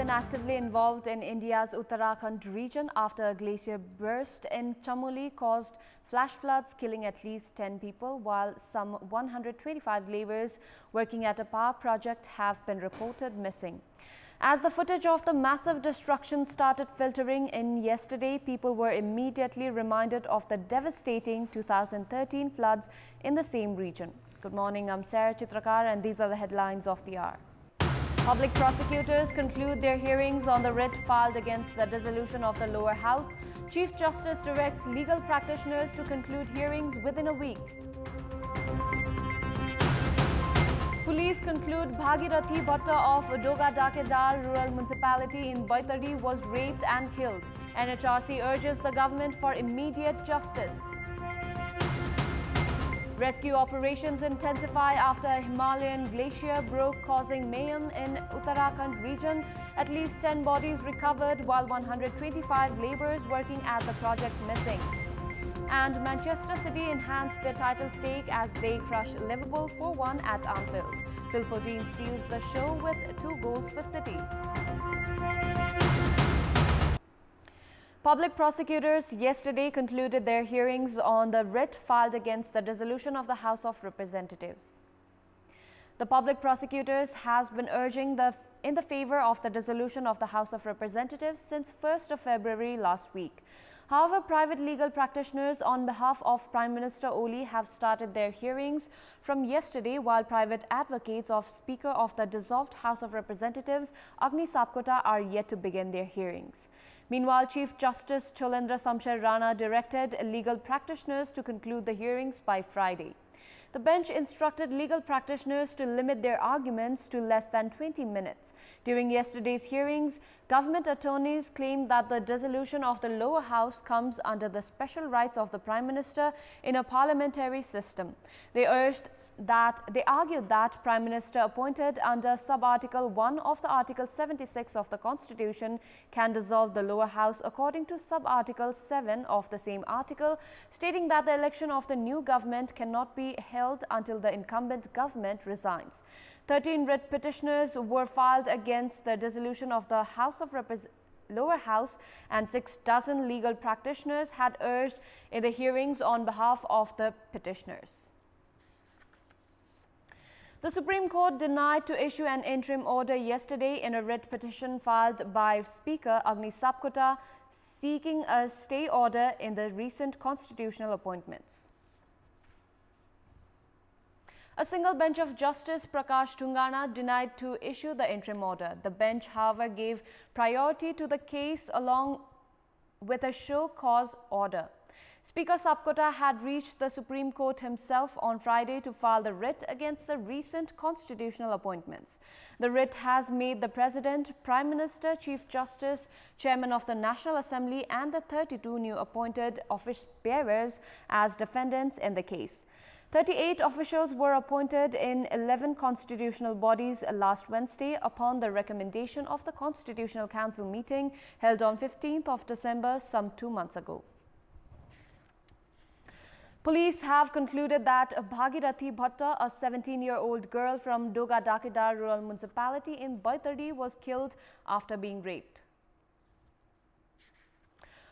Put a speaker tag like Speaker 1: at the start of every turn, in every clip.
Speaker 1: been actively involved in India's Uttarakhand region after a glacier burst in Chamoli caused flash floods, killing at least 10 people, while some 125 labourers working at a power project have been reported missing. As the footage of the massive destruction started filtering in yesterday, people were immediately reminded of the devastating 2013 floods in the same region. Good morning, I'm Sarah Chitrakar and these are the headlines of the hour. Public prosecutors conclude their hearings on the writ filed against the dissolution of the lower house. Chief Justice directs legal practitioners to conclude hearings within a week. Police conclude Bhagirathi Bhatta of Doga Dakedar Rural Municipality in Baitari was raped and killed. NHRC urges the government for immediate justice. Rescue operations intensify after a Himalayan glacier broke, causing mayhem in Uttarakhand region. At least 10 bodies recovered, while 125 labourers working at the project missing. And Manchester City enhanced their title stake as they crush Liverpool 4-1 at Anfield. Phil 14 steals the show with 2 goals for City. Public prosecutors yesterday concluded their hearings on the writ filed against the dissolution of the House of Representatives. The public prosecutors has been urging in the favour of the dissolution of the House of Representatives since 1st of February last week. However, private legal practitioners on behalf of Prime Minister Oli have started their hearings from yesterday, while private advocates of Speaker of the dissolved House of Representatives, Agni Sapkota, are yet to begin their hearings. Meanwhile, Chief Justice Cholendra Samsher Rana directed legal practitioners to conclude the hearings by Friday. The bench instructed legal practitioners to limit their arguments to less than 20 minutes. During yesterday's hearings, government attorneys claimed that the dissolution of the lower house comes under the special rights of the Prime Minister in a parliamentary system. They argued that Prime Minister appointed under sub-article 1 of the Article 76 of the Constitution can dissolve the lower house according to sub-article 7 of the same article, stating that the election of the new government cannot be held until the incumbent government resigns. 13 writ petitioners were filed against the dissolution of the lower house, and 6 dozen legal practitioners had urged in the hearings on behalf of the petitioners. The Supreme Court denied to issue an interim order yesterday in a writ petition filed by Speaker Agni Sapkota seeking a stay order in the recent constitutional appointments. A single bench of Justice Prakash Tungana denied to issue the interim order. The bench, however, gave priority to the case along with a show cause order. Speaker Sapkota had reached the Supreme Court himself on Friday to file the writ against the recent constitutional appointments. The writ has made the President, Prime Minister, Chief Justice, Chairman of the National Assembly and the 32 new appointed office bearers as defendants in the case. 38 officials were appointed in 11 constitutional bodies last Wednesday upon the recommendation of the Constitutional Council meeting held on 15th of December, some 2 months ago. Police have concluded that Bhagirathi Bhatta, a 17-year-old girl from Doga Dakedar Rural Municipality in Baitari, was killed after being raped.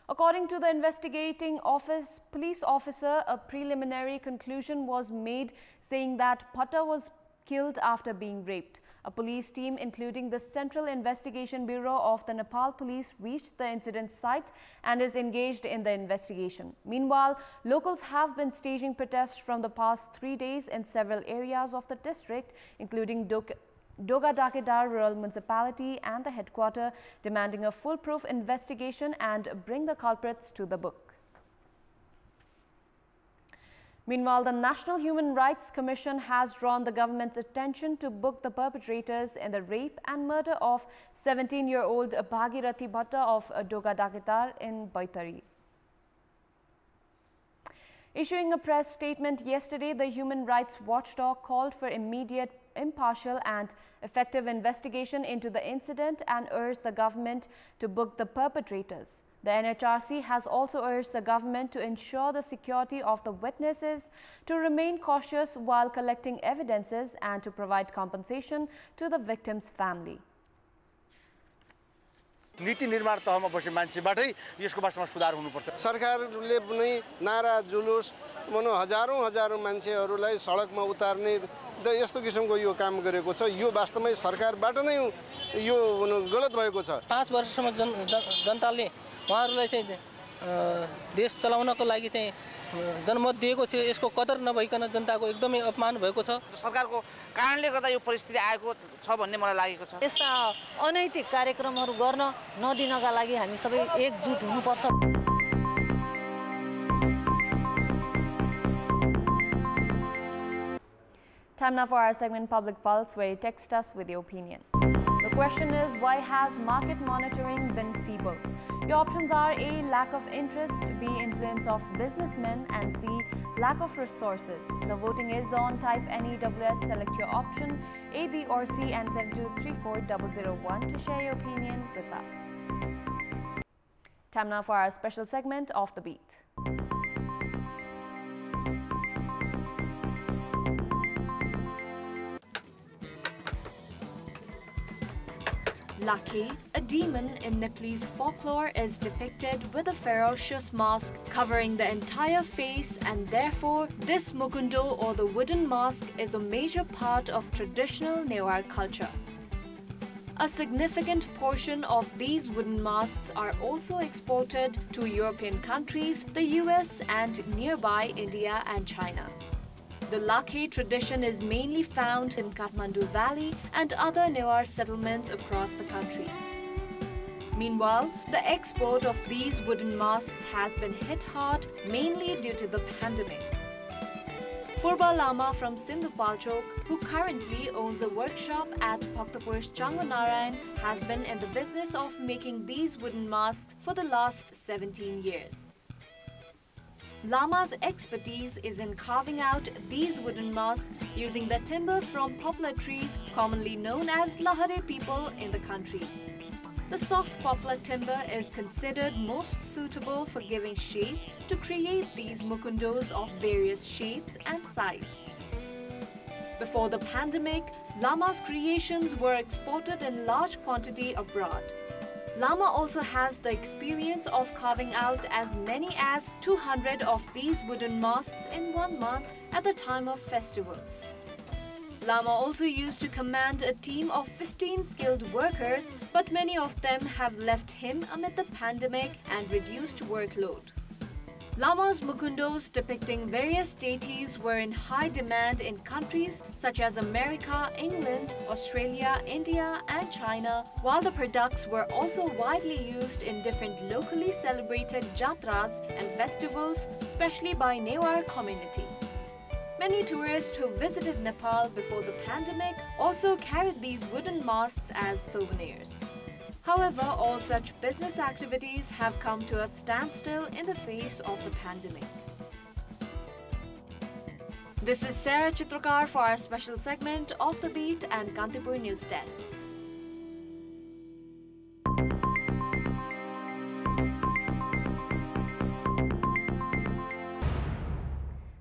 Speaker 1: According to the investigating police officer, a preliminary conclusion was made saying that Bhatta was killed after being raped. A police team, including the Central Investigation Bureau of the Nepal Police, reached the incident site and is engaged in the investigation. Meanwhile, locals have been staging protests from the past 3 days in several areas of the district, including Doga Dakedar Rural Municipality and the headquarters, demanding a foolproof investigation and bring the culprits to the book. Meanwhile, the National Human Rights Commission has drawn the government's attention to book the perpetrators in the rape and murder of 17-year-old Bhagirathi Bhatta of Doga Dakedar in Baitari. Issuing a press statement yesterday, the human rights watchdog called for immediate, impartial and effective investigation into the incident and urged the government to book the perpetrators. The NHRC has also urged the government to ensure the security of the witnesses, to remain cautious while collecting evidences and to provide compensation to the victim's family.
Speaker 2: नीति निर्माण तहमा बसे मान्छेबाटै यसको वास्तवमा सुधार हुनुपर्छ।
Speaker 3: सरकारले पनि नारा जुलुस भनौँ हजारौँ मान्छेहरूलाई सडकमा उतार्ने यस्तो किसिमको यो काम गरेको छ। यो वास्तवमै सरकारबाट नै यो गलत भएको छ।
Speaker 4: 5 वर्षसम्म जनताले उहाँहरूलाई चाहिँ देश चलाउनको लागि चाहिँ जनमत दिएको थियो। यसको कदर नभइकन जनताको एकदमै अपमान भएको छ।
Speaker 5: सरकारको कारणले गर्दा यो परिस्थिति आएको छ भन्ने मलाई लागेको छ।
Speaker 6: यस्ता अनैतिक कार्यक्रमहरू गर्न नदिनका लागि हामी सबै एकजुट हुनुपर्छ।
Speaker 1: Time now for our segment Public Pulse, where you text us with your opinion. The question is, why has market monitoring been feeble? Your options are A, lack of interest, B, influence of businessmen, and C, lack of resources. The voting is on. Type NEWS, select your option A, B or C and send to 34001 to share your opinion with us. Time now for our special segment, Off the Beat. Lucky, a demon in Nepalese folklore, is depicted with a ferocious mask covering the entire face, and therefore this mukundo or the wooden mask is a major part of traditional Newar culture. A significant portion of these wooden masks are also exported to European countries, the US and nearby India and China. The Lakhe tradition is mainly found in Kathmandu Valley and other Newar settlements across the country. Meanwhile, the export of these wooden masks has been hit hard, mainly due to the pandemic. Furba Lama from Sindhupalchok, who currently owns a workshop at Bhaktapur's Changanarayan, has been in the business of making these wooden masks for the last 17 years. Lama's expertise is in carving out these wooden masks using the timber from poplar trees commonly known as Lahare people in the country. The soft poplar timber is considered most suitable for giving shapes to create these mukundos of various shapes and size. Before the pandemic, Lama's creations were exported in large quantity abroad. Lama also has the experience of carving out as many as 200 of these wooden masks in 1 month at the time of festivals. Lama also used to command a team of 15 skilled workers, but many of them have left him amid the pandemic and reduced workload. Lama's mukundos depicting various deities were in high demand in countries such as America, England, Australia, India and China, while the products were also widely used in different locally celebrated jatras and festivals, especially by Newar community. Many tourists who visited Nepal before the pandemic also carried these wooden masks as souvenirs. However, all such business activities have come to a standstill in the face of the pandemic. This is Sarah Chitrakar for our special segment Off the Beat and Kantipur News Desk.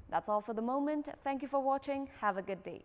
Speaker 1: That's all for the moment. Thank you for watching. Have a good day.